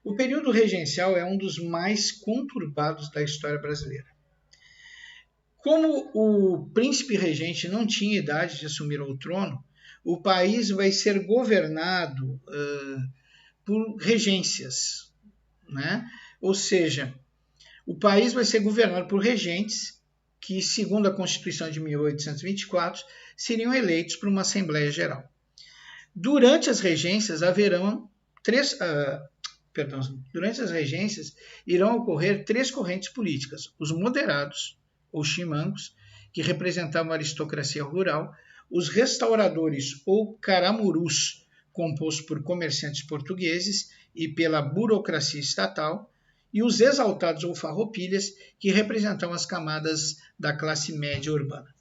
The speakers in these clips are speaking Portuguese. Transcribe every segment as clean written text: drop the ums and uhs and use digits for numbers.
O período regencial é um dos mais conturbados da história brasileira. Como o príncipe regente não tinha idade de assumir o trono, o país vai ser governado por regências, né? Ou seja, o país vai ser governado por regentes que, segundo a Constituição de 1824, seriam eleitos por uma Assembleia Geral. Durante as regências irão ocorrer três correntes políticas: os moderados, ou chimangos, que representavam a aristocracia rural, os restauradores, ou caramurus, compostos por comerciantes portugueses e pela burocracia estatal, e os exaltados ou farroupilhas, que representavam as camadas da classe média urbana.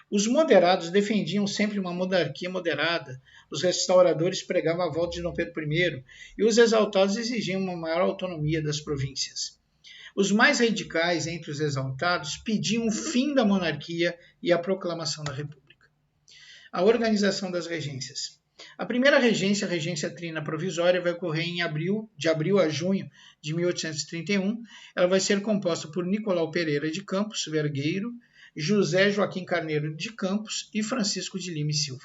Os moderados defendiam sempre uma monarquia moderada, os restauradores pregavam a volta de Dom Pedro I e os exaltados exigiam uma maior autonomia das províncias. Os mais radicais entre os exaltados pediam o fim da monarquia e a proclamação da República. A organização das regências. A primeira regência, a regência trina provisória, vai ocorrer de abril a junho de 1831. Ela vai ser composta por Nicolau Pereira de Campos Vergueiro, José Joaquim Carneiro de Campos e Francisco de Lima e Silva.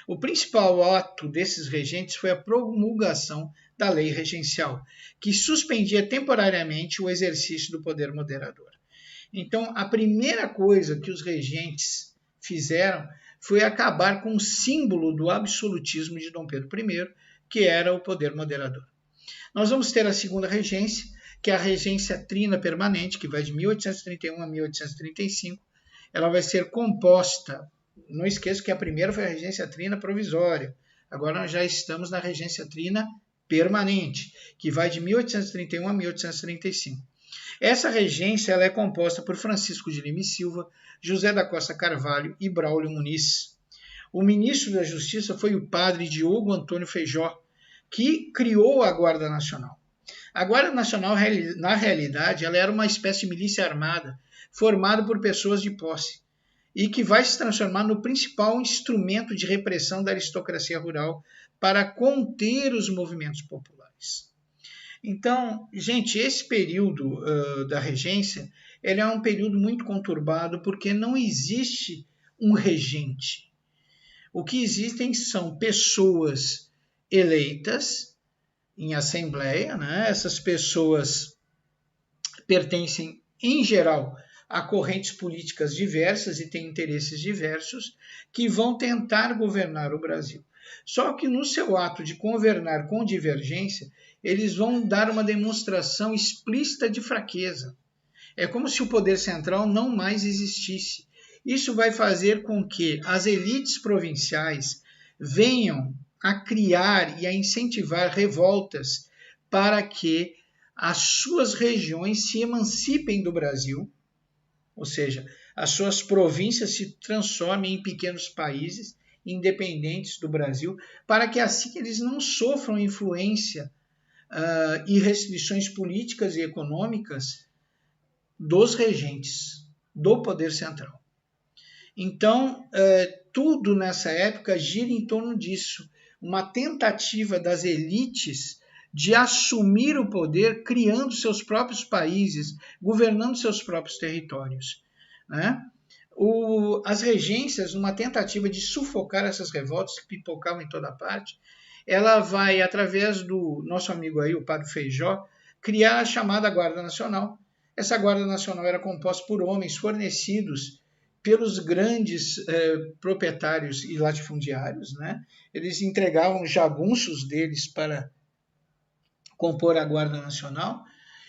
O principal ato desses regentes foi a promulgação da lei regencial, que suspendia temporariamente o exercício do poder moderador. Então, a primeira coisa que os regentes fizeram foi acabar com o símbolo do absolutismo de Dom Pedro I, que era o poder moderador. Nós vamos ter a segunda regência, que é a regência trina permanente, que vai de 1831 a 1835. Ela vai ser composta, não esqueça que a primeira foi a regência trina provisória, agora nós já estamos na regência trina permanente, que vai de 1831 a 1835. Essa regência ela é composta por Francisco de Lima e Silva, José da Costa Carvalho e Braulio Muniz. O ministro da Justiça foi o padre Diogo Antônio Feijó, que criou a Guarda Nacional. A Guarda Nacional, na realidade, ela era uma espécie de milícia armada, formada por pessoas de posse, e que vai se transformar no principal instrumento de repressão da aristocracia rural para conter os movimentos populares. Então, gente, esse período da regência ele é um período muito conturbado porque não existe um regente. O que existem são pessoas eleitas em assembleia, né? Essas pessoas pertencem, em geral, a correntes políticas diversas e têm interesses diversos que vão tentar governar o Brasil. Só que no seu ato de governar com divergência, eles vão dar uma demonstração explícita de fraqueza. É como se o poder central não mais existisse. Isso vai fazer com que as elites provinciais venham a criar e a incentivar revoltas para que as suas regiões se emancipem do Brasil, ou seja, as suas províncias se transformem em pequenos países independentes do Brasil, para que assim eles não sofram influência e restrições políticas e econômicas dos regentes, do poder central. Então, tudo nessa época gira em torno disso, uma tentativa das elites de assumir o poder criando seus próprios países, governando seus próprios territórios, né? As regências, numa tentativa de sufocar essas revoltas que pipocavam em toda parte, ela vai, através do nosso amigo aí, o padre Feijó, criar a chamada Guarda Nacional. Essa Guarda Nacional era composta por homens fornecidos pelos grandes proprietários e latifundiários, né? Eles entregavam jagunços deles para compor a Guarda Nacional,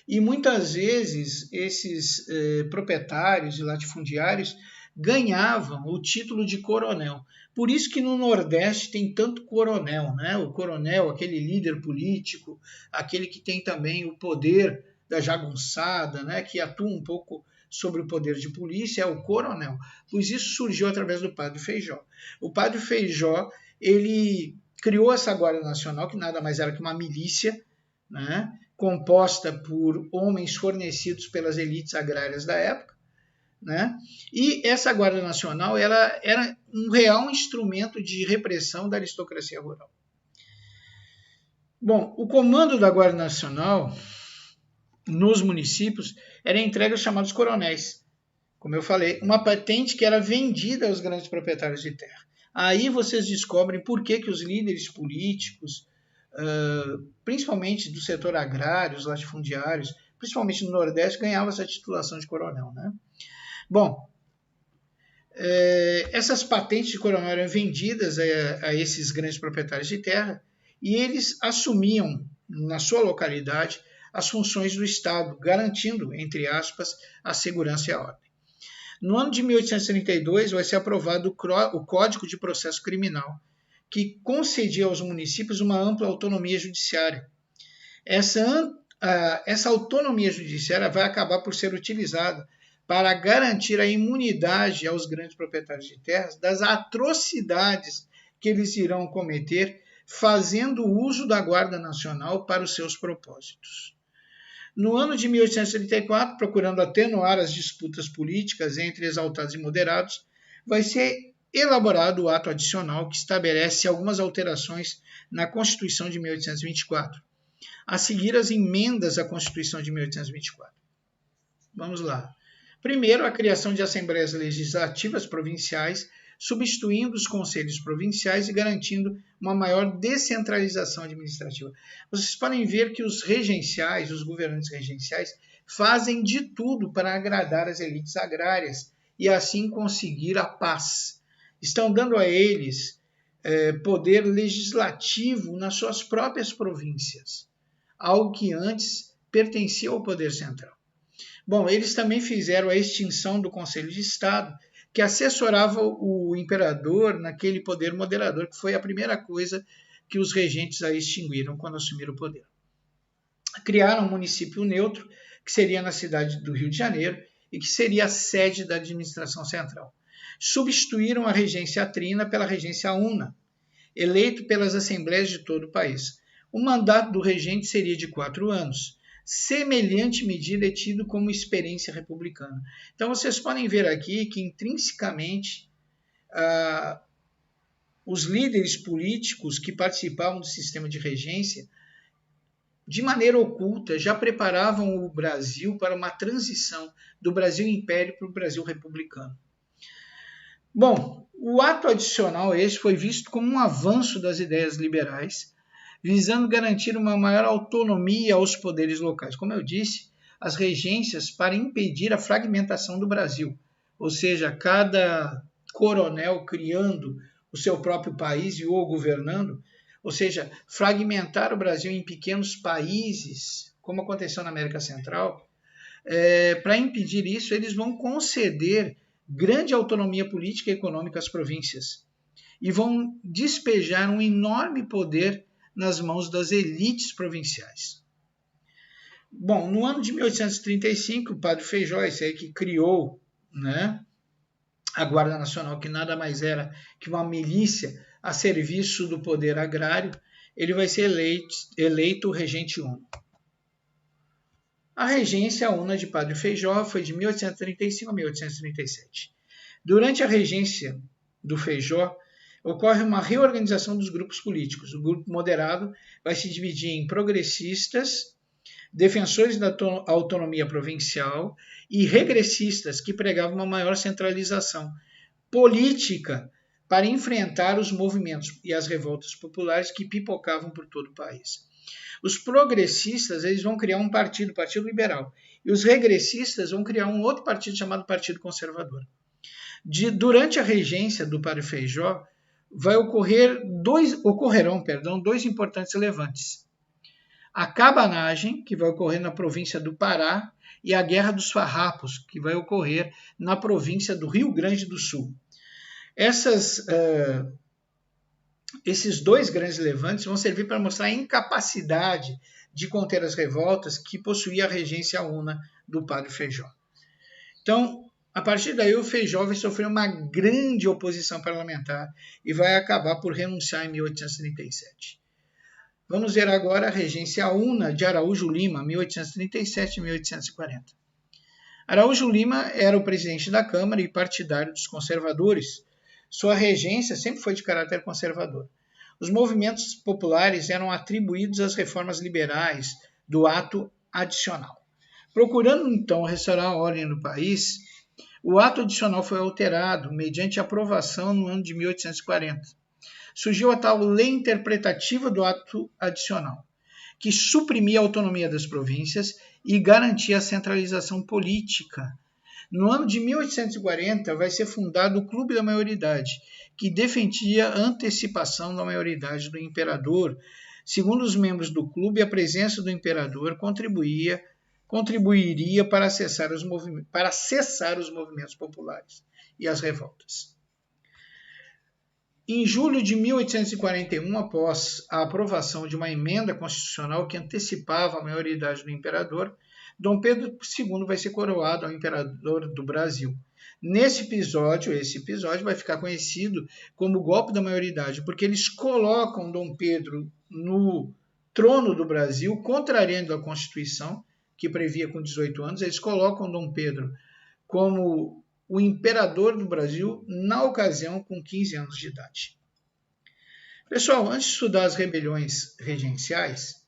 e muitas vezes esses proprietários e latifundiários ganhavam o título de coronel. Por isso que no Nordeste tem tanto coronel, né? O coronel, aquele líder político, aquele que tem também o poder da jagunçada, né? Que atua um pouco sobre o poder de polícia, é o coronel. Pois isso surgiu através do padre Feijó. O padre Feijó, ele criou essa Guarda Nacional, que nada mais era que uma milícia, né? Composta por homens fornecidos pelas elites agrárias da época, né? E essa Guarda Nacional ela era um real instrumento de repressão da aristocracia rural. Bom, o comando da Guarda Nacional nos municípios era entregue aos chamados coronéis. Como eu falei, uma patente que era vendida aos grandes proprietários de terra. Aí vocês descobrem por que os líderes políticos, principalmente do setor agrário, os latifundiários, principalmente no Nordeste, ganhavam essa titulação de coronel, né? Bom, essas patentes de coronel eram vendidas a esses grandes proprietários de terra e eles assumiam, na sua localidade, as funções do Estado, garantindo, entre aspas, a segurança e a ordem. No ano de 1832, vai ser aprovado o Código de Processo Criminal, que concedia aos municípios uma ampla autonomia judiciária. Essa autonomia judiciária vai acabar por ser utilizada para garantir a imunidade aos grandes proprietários de terras das atrocidades que eles irão cometer, fazendo uso da Guarda Nacional para os seus propósitos. No ano de 1834, procurando atenuar as disputas políticas entre exaltados e moderados, vai ser elaborado o ato adicional que estabelece algumas alterações na Constituição de 1824, a seguir as emendas à Constituição de 1824. Vamos lá. Primeiro, a criação de assembleias legislativas provinciais, substituindo os conselhos provinciais e garantindo uma maior descentralização administrativa. Vocês podem ver que os regenciais, os governantes regenciais, fazem de tudo para agradar as elites agrárias e assim conseguir a paz. Estão dando a eles poder legislativo nas suas próprias províncias, algo que antes pertencia ao poder central. Bom, eles também fizeram a extinção do Conselho de Estado, que assessorava o imperador naquele poder moderador, que foi a primeira coisa que os regentes aí extinguiram quando assumiram o poder. Criaram um município neutro, que seria na cidade do Rio de Janeiro, e que seria a sede da administração central. Substituíram a regência trina pela regência una, eleito pelas assembleias de todo o país. O mandato do regente seria de 4 anos. Semelhante medida é tido como experiência republicana. Então, vocês podem ver aqui que, intrinsecamente, os líderes políticos que participavam do sistema de regência, de maneira oculta, já preparavam o Brasil para uma transição do Brasil Império para o Brasil Republicano. Bom, o ato adicional esse foi visto como um avanço das ideias liberais, visando garantir uma maior autonomia aos poderes locais. Como eu disse, as regências para impedir a fragmentação do Brasil, ou seja, cada coronel criando o seu próprio país e o governando, ou seja, fragmentar o Brasil em pequenos países, como aconteceu na América Central. Para impedir isso, eles vão conceder grande autonomia política e econômica às províncias e vão despejar um enorme poder nas mãos das elites provinciais. Bom, no ano de 1835, o padre Feijó, esse aí que criou, né, a Guarda Nacional, que nada mais era que uma milícia a serviço do poder agrário, ele vai ser eleito regente uno. A regência una de padre Feijó foi de 1835 a 1837. Durante a regência do Feijó, ocorre uma reorganização dos grupos políticos. O grupo moderado vai se dividir em progressistas, defensores da autonomia provincial e regressistas, que pregavam uma maior centralização política para enfrentar os movimentos e as revoltas populares que pipocavam por todo o país. Os progressistas eles vão criar um partido, o Partido Liberal, e os regressistas vão criar um outro partido chamado Partido Conservador. Durante a regência do padre Feijó, ocorrerão dois importantes levantes. A cabanagem, que vai ocorrer na província do Pará, e a Guerra dos Farrapos, que vai ocorrer na província do Rio Grande do Sul. Esses dois grandes levantes vão servir para mostrar a incapacidade de conter as revoltas que possuía a regência una do padre Feijó. Então, a partir daí, o Feijó vai sofrer uma grande oposição parlamentar e vai acabar por renunciar em 1837. Vamos ver agora a regência una de Araújo Lima, 1837 e 1840. Araújo Lima era o presidente da Câmara e partidário dos conservadores. Sua regência sempre foi de caráter conservador. os movimentos populares eram atribuídos às reformas liberais do ato adicional. Procurando, então, restaurar a ordem no país, o ato adicional foi alterado mediante aprovação no ano de 1840. Surgiu a tal lei interpretativa do ato adicional, que suprimia a autonomia das províncias e garantia a centralização política. No ano de 1840, vai ser fundado o Clube da Maioridade, que defendia a antecipação da maioridade do imperador. Segundo os membros do clube, a presença do imperador contribuiria para cessar os movimentos populares e as revoltas. Em julho de 1841, após a aprovação de uma emenda constitucional que antecipava a maioridade do imperador, Dom Pedro II vai ser coroado ao imperador do Brasil. Esse episódio vai ficar conhecido como o golpe da maioridade, porque eles colocam Dom Pedro no trono do Brasil, contrariando a Constituição, que previa com 18 anos, eles colocam Dom Pedro como o imperador do Brasil, na ocasião, com 15 anos de idade. Pessoal, antes de estudar as rebeliões regenciais,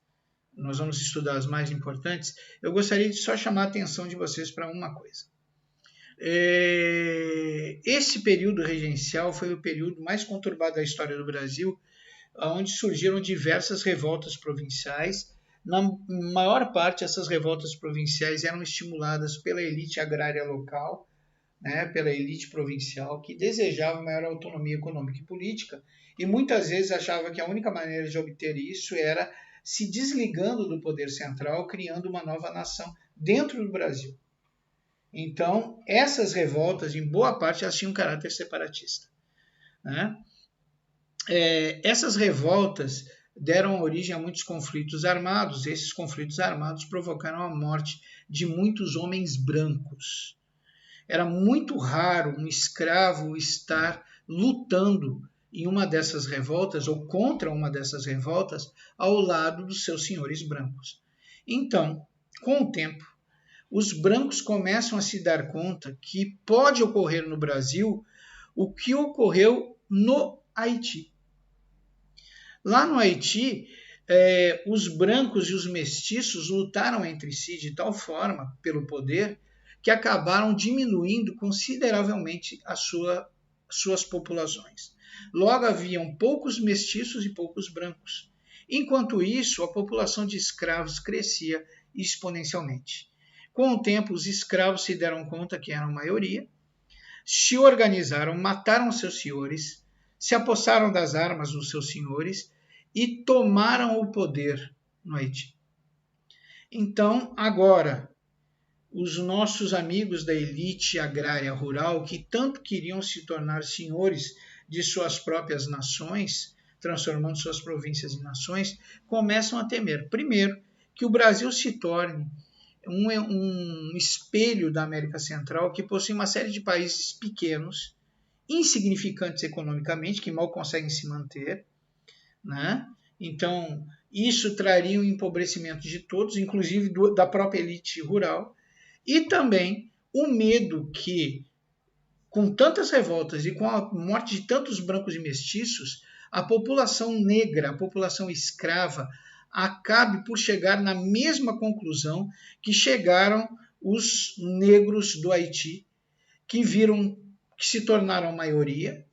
nós vamos estudar as mais importantes, eu gostaria de só chamar a atenção de vocês para uma coisa. Esse período regencial foi o período mais conturbado da história do Brasil, onde surgiram diversas revoltas provinciais. Na maior parte, essas revoltas provinciais eram estimuladas pela elite agrária local, pela elite provincial, que desejava maior autonomia econômica e política, e muitas vezes achava que a única maneira de obter isso era se desligando do poder central, criando uma nova nação dentro do Brasil. Então, essas revoltas, em boa parte, elas tinham caráter separatista. Essas revoltas deram origem a muitos conflitos armados. Esses conflitos armados provocaram a morte de muitos homens brancos. Era muito raro um escravo estar lutando em uma dessas revoltas ou contra uma dessas revoltas ao lado dos seus senhores brancos. Então, com o tempo, os brancos começam a se dar conta que pode ocorrer no Brasil o que ocorreu no Haiti. Lá no Haiti, os brancos e os mestiços lutaram entre si de tal forma pelo poder que acabaram diminuindo consideravelmente as suas populações. Logo, haviam poucos mestiços e poucos brancos. Enquanto isso, a população de escravos crescia exponencialmente. Com o tempo, os escravos se deram conta que eram maioria, se organizaram, mataram seus senhores, se apossaram das armas dos seus senhores e tomaram o poder no Haiti. Então, agora, os nossos amigos da elite agrária rural, que tanto queriam se tornar senhores de suas próprias nações, transformando suas províncias em nações, começam a temer, primeiro, que o Brasil se torne um espelho da América Central, que possui uma série de países pequenos, insignificantes economicamente, que mal conseguem se manter, Então, isso traria um empobrecimento de todos, inclusive da própria elite rural, e também o medo que, com tantas revoltas e com a morte de tantos brancos e mestiços, a população negra, a população escrava, acabe por chegar na mesma conclusão que chegaram os negros do Haiti, que se tornaram maioria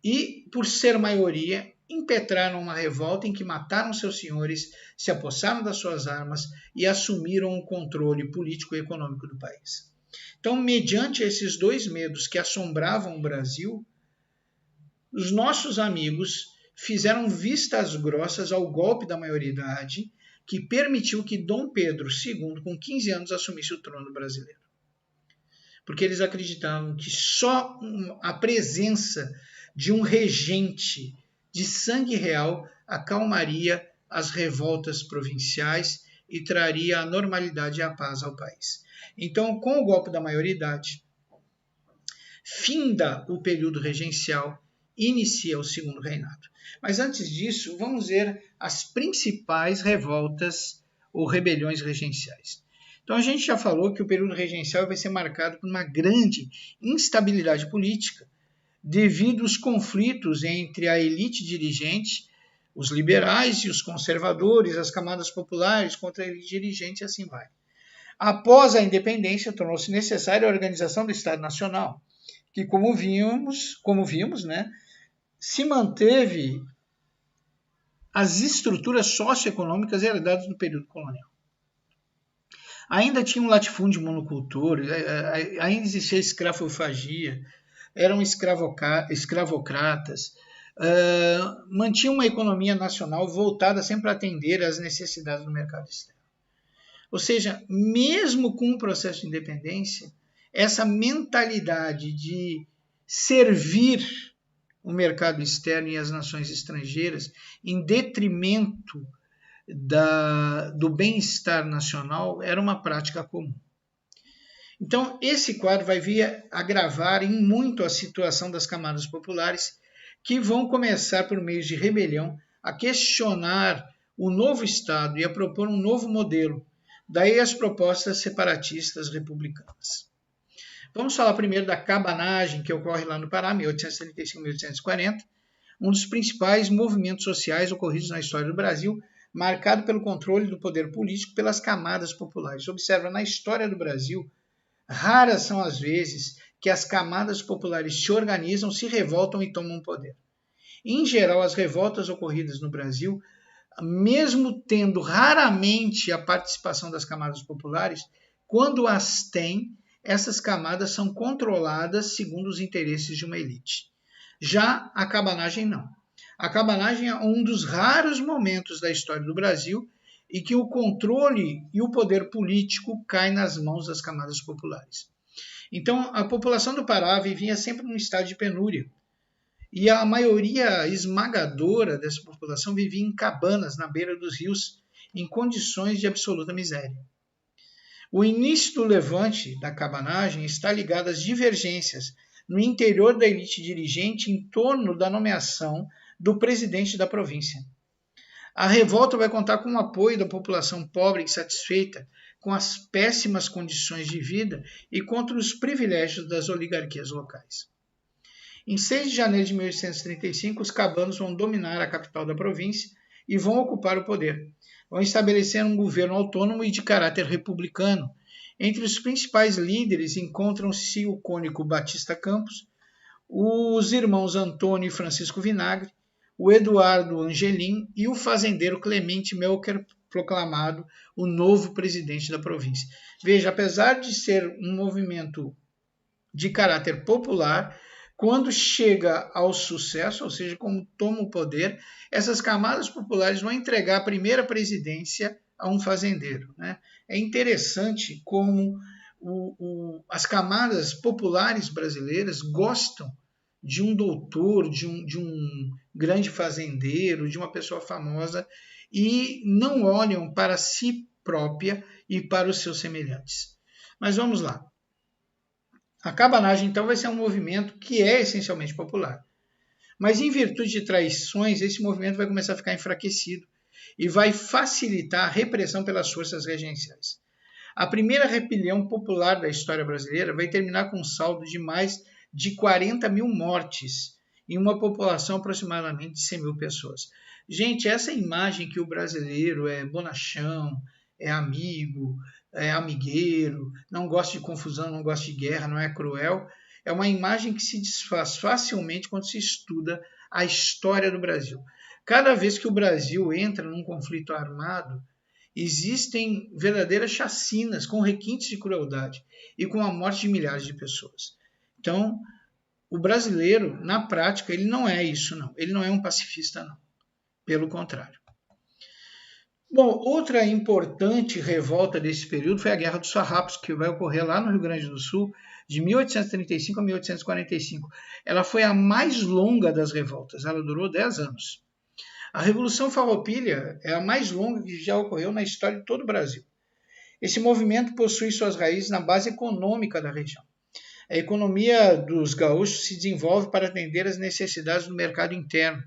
e, por ser maioria, impetraram uma revolta em que mataram seus senhores, se apossaram das suas armas e assumiram o controle político e econômico do país. Então, mediante esses dois medos que assombravam o Brasil, os nossos amigos fizeram vistas grossas ao golpe da maioridade, que permitiu que Dom Pedro II, com 15 anos, assumisse o trono brasileiro. Porque eles acreditavam que só a presença de um regente de sangue real acalmaria as revoltas provinciais e traria a normalidade e a paz ao país. Então, com o golpe da maioridade, finda o período regencial, inicia o segundo reinado. Mas antes disso, vamos ver as principais revoltas ou rebeliões regenciais. Então, a gente já falou que o período regencial vai ser marcado por uma grande instabilidade política, devido aos conflitos entre a elite dirigente, os liberais e os conservadores, as camadas populares contra a elite dirigente, e assim vai. Após a independência, tornou-se necessária a organização do Estado Nacional, que, como vimos, né, se manteve as estruturas socioeconômicas herdadas do período colonial. Ainda tinha um latifúndio monocultor, ainda existia escravofagia, eram escravocratas, mantinham uma economia nacional voltada sempre a atender às necessidades do mercado externo. Ou seja, mesmo com o processo de independência, essa mentalidade de servir o mercado externo e as nações estrangeiras em detrimento do bem-estar nacional era uma prática comum. Então, esse quadro vai vir agravar em muito a situação das camadas populares, que vão começar, por meio de rebelião, a questionar o novo Estado e a propor um novo modelo. Daí as propostas separatistas republicanas. Vamos falar primeiro da cabanagem, que ocorre lá no Pará, 1835-1840, um dos principais movimentos sociais ocorridos na história do Brasil, marcado pelo controle do poder político pelas camadas populares. Observa, na história do Brasil, raras são as vezes que as camadas populares se organizam, se revoltam e tomam poder. Em geral, as revoltas ocorridas no Brasil, mesmo tendo raramente a participação das camadas populares, quando as têm, essas camadas são controladas segundo os interesses de uma elite. Já a cabanagem não. A cabanagem é um dos raros momentos da história do Brasil em que o controle e o poder político caem nas mãos das camadas populares. Então, a população do Pará vivia sempre num estado de penúria, e a maioria esmagadora dessa população vivia em cabanas na beira dos rios, em condições de absoluta miséria. O início do levante da cabanagem está ligado às divergências no interior da elite dirigente em torno da nomeação do presidente da província. A revolta vai contar com o apoio da população pobre e insatisfeita com as péssimas condições de vida e contra os privilégios das oligarquias locais. Em 6 de janeiro de 1835, os cabanos vão dominar a capital da província e vão ocupar o poder. Vão estabelecer um governo autônomo e de caráter republicano. Entre os principais líderes encontram-se o cônego Batista Campos, os irmãos Antônio e Francisco Vinagre, o Eduardo Angelim e o fazendeiro Clemente Melker, proclamado o novo presidente da província. Veja, apesar de ser um movimento de caráter popular, quando chega ao sucesso, ou seja, como toma o poder, essas camadas populares vão entregar a primeira presidência a um fazendeiro, né? É interessante como as camadas populares brasileiras gostam de um doutor, de um grande fazendeiro, de uma pessoa famosa, e não olham para si própria e para os seus semelhantes. Mas vamos lá. A cabanagem, então, vai ser um movimento que é essencialmente popular. Mas, em virtude de traições, esse movimento vai começar a ficar enfraquecido e vai facilitar a repressão pelas forças regenciais. A primeira rebelião popular da história brasileira vai terminar com um saldo de mais de 40 mil mortes em uma população aproximadamente de 100 mil pessoas. Gente, essa imagem que o brasileiro é bonachão, é amigo, é amigueiro, não gosta de confusão, não gosta de guerra, não é cruel, é uma imagem que se desfaz facilmente quando se estuda a história do Brasil. Cada vez que o Brasil entra num conflito armado, existem verdadeiras chacinas com requintes de crueldade e com a morte de milhares de pessoas. Então, o brasileiro, na prática, ele não é isso, não. Ele não é um pacifista, não. Pelo contrário. Bom, outra importante revolta desse período foi a Guerra dos Farrapos, que vai ocorrer lá no Rio Grande do Sul, de 1835 a 1845. Ela foi a mais longa das revoltas, ela durou 10 anos. A Revolução Farroupilha é a mais longa que já ocorreu na história de todo o Brasil. Esse movimento possui suas raízes na base econômica da região. A economia dos gaúchos se desenvolve para atender às necessidades do mercado interno.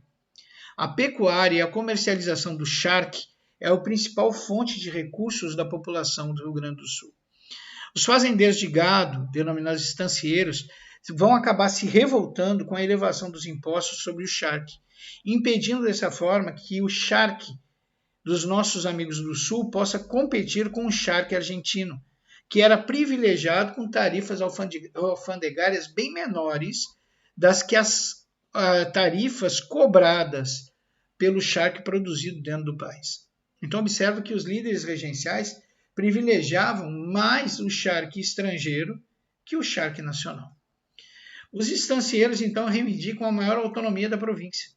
A pecuária e a comercialização do charque é a principal fonte de recursos da população do Rio Grande do Sul. Os fazendeiros de gado, denominados estancieiros, vão acabar se revoltando com a elevação dos impostos sobre o charque, impedindo dessa forma que o charque dos nossos amigos do Sul possa competir com o charque argentino, que era privilegiado com tarifas alfandegárias bem menores das que as tarifas cobradas pelo charque produzido dentro do país. Então observa que os líderes regenciais privilegiavam mais o charque estrangeiro que o charque nacional. Os estancieiros, então, reivindicam a maior autonomia da província.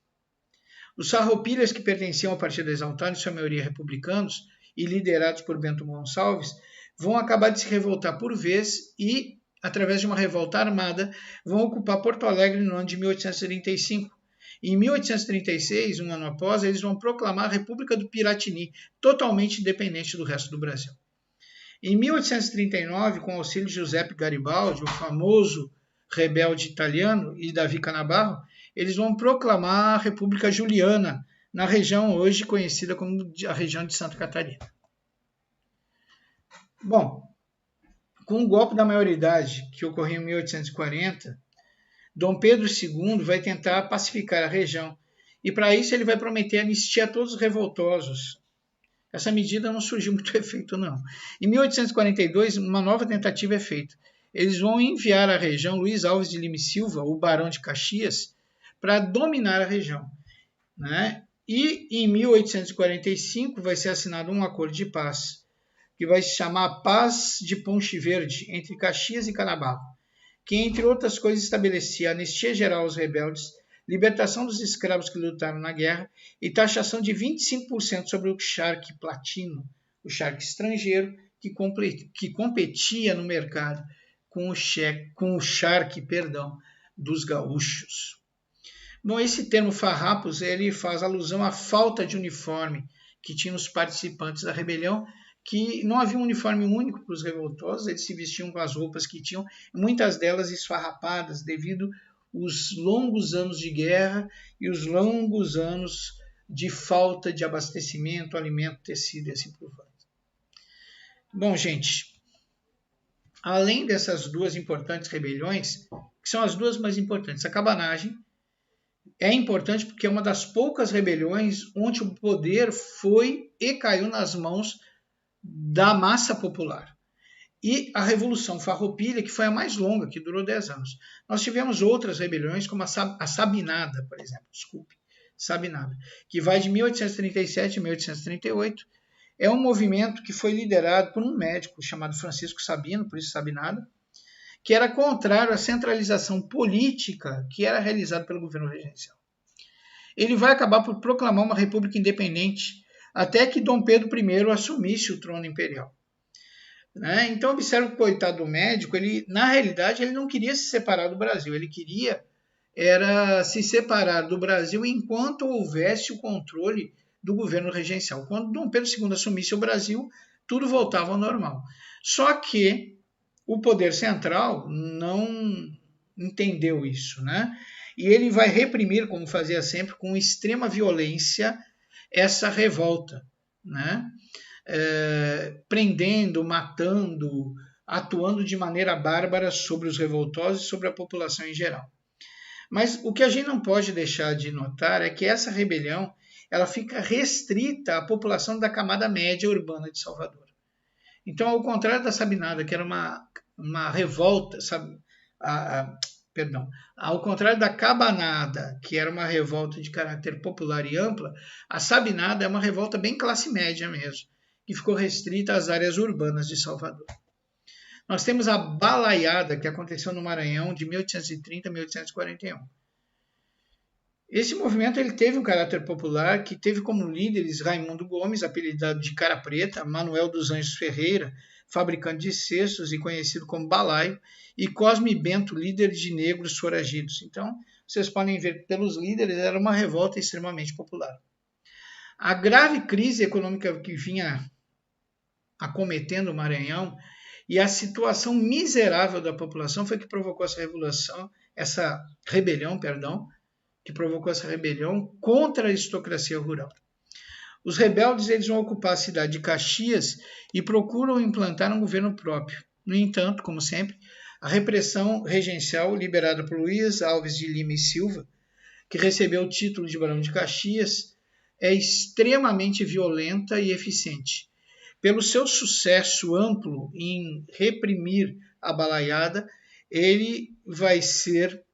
Os farroupilhas, que pertenciam ao Partido Exaltado, em sua maioria republicanos, e liderados por Bento Gonçalves, vão acabar de se revoltar por vez e, através de uma revolta armada, vão ocupar Porto Alegre no ano de 1835. Em 1836, um ano após, eles vão proclamar a República do Piratini, totalmente independente do resto do Brasil. Em 1839, com o auxílio de Giuseppe Garibaldi, o famoso rebelde italiano, e Davi Canabarro, eles vão proclamar a República Juliana, na região hoje conhecida como a região de Santa Catarina. Bom, com o golpe da maioridade que ocorreu em 1840, Dom Pedro II vai tentar pacificar a região e, para isso, ele vai prometer anistia a todos os revoltosos. Essa medida não surgiu muito efeito, não. Em 1842, uma nova tentativa é feita. Eles vão enviar à região Luiz Alves de Lima e Silva, o Barão de Caxias, para dominar a região, né? E em 1845 vai ser assinado um acordo de paz, que vai se chamar Paz de Ponche Verde, entre Caxias e Canabarro, que, entre outras coisas, estabelecia anistia geral aos rebeldes, libertação dos escravos que lutaram na guerra e taxação de 25% sobre o charque platino, o charque estrangeiro, que competia no mercado com o charque dos gaúchos. Bom, esse termo farrapos ele faz alusão à falta de uniforme que tinham os participantes da rebelião, que não havia um uniforme único para os revoltosos, eles se vestiam com as roupas que tinham, muitas delas esfarrapadas, devido aos longos anos de guerra e os longos anos de falta de abastecimento, alimento, tecido e assim por diante. Bom, gente, além dessas duas importantes rebeliões, que são as duas mais importantes, a cabanagem é importante porque é uma das poucas rebeliões onde o poder foi e caiu nas mãos da massa popular. E a Revolução Farroupilha, que foi a mais longa, que durou 10 anos. Nós tivemos outras rebeliões, como a Sabinada, por exemplo, Sabinada, que vai de 1837 a 1838. É um movimento que foi liderado por um médico chamado Francisco Sabino, por isso Sabinada, que era contrário à centralização política que era realizada pelo governo regencial. Ele vai acabar por proclamar uma república independente até que Dom Pedro I assumisse o trono imperial. Então, observe que o coitado do médico, na realidade, ele não queria se separar do Brasil, ele queria se separar do Brasil enquanto houvesse o controle do governo regencial. Quando Dom Pedro II assumisse o Brasil, tudo voltava ao normal. Só que o poder central não entendeu isso, E ele vai reprimir, como fazia sempre, com extrema violência, essa revolta, prendendo, matando, atuando de maneira bárbara sobre os revoltosos e sobre a população em geral. Mas o que a gente não pode deixar de notar é que essa rebelião ela fica restrita à população da camada média urbana de Salvador. Então, ao contrário da Sabinada, que era uma revolta, ao contrário da Cabanada, que era uma revolta de caráter popular e ampla, a Sabinada é uma revolta bem classe média mesmo, que ficou restrita às áreas urbanas de Salvador. Nós temos a Balaiada, que aconteceu no Maranhão de 1830 a 1841. Esse movimento ele teve um caráter popular, que teve como líderes Raimundo Gomes, apelidado de Cara Preta, Manuel dos Anjos Ferreira, fabricante de cestos e conhecido como Balaio, e Cosme Bento, líder de negros foragidos. Então, vocês podem ver que pelos líderes era uma revolta extremamente popular. A grave crise econômica que vinha acometendo o Maranhão e a situação miserável da população foi que provocou essa rebelião contra a aristocracia rural. Os rebeldes eles vão ocupar a cidade de Caxias e procuram implantar um governo próprio. No entanto, como sempre, A repressão regencial, liderada por Luiz Alves de Lima e Silva, que recebeu o título de Barão de Caxias, é extremamente violenta e eficiente. Pelo seu sucesso amplo em reprimir a balaiada, ele vai ser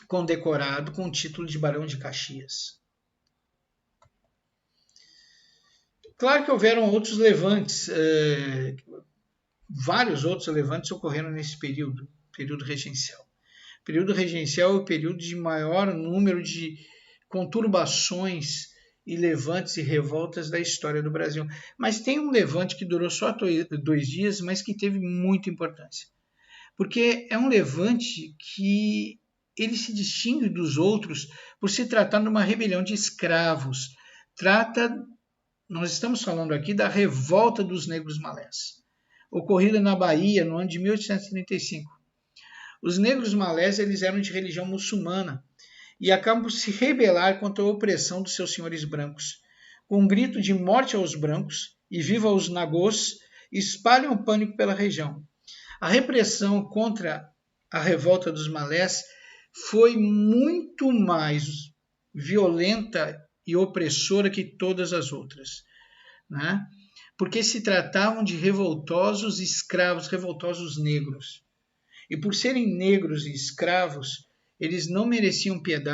condecorado com o título de Barão de Caxias. Claro que houveram outros levantes, vários outros levantes ocorreram nesse período regencial. O período regencial é o período de maior número de conturbações e levantes e revoltas da história do Brasil. Mas tem um levante que durou só 2 dias, mas que teve muita importância. Porque é um levante que ele se distingue dos outros por se tratar de uma rebelião de escravos. Nós estamos falando aqui da revolta dos negros malés, ocorrida na Bahia no ano de 1835. Os negros malés eles eram de religião muçulmana e acabam por se rebelar contra a opressão dos seus senhores brancos. Com um grito de morte aos brancos e viva os nagôs, espalham o pânico pela região. A repressão contra a revolta dos malés foi muito mais violenta e opressora que todas as outras, né? Porque se tratavam de revoltosos escravos, revoltosos negros. E por serem negros e escravos, eles não mereciam piedade.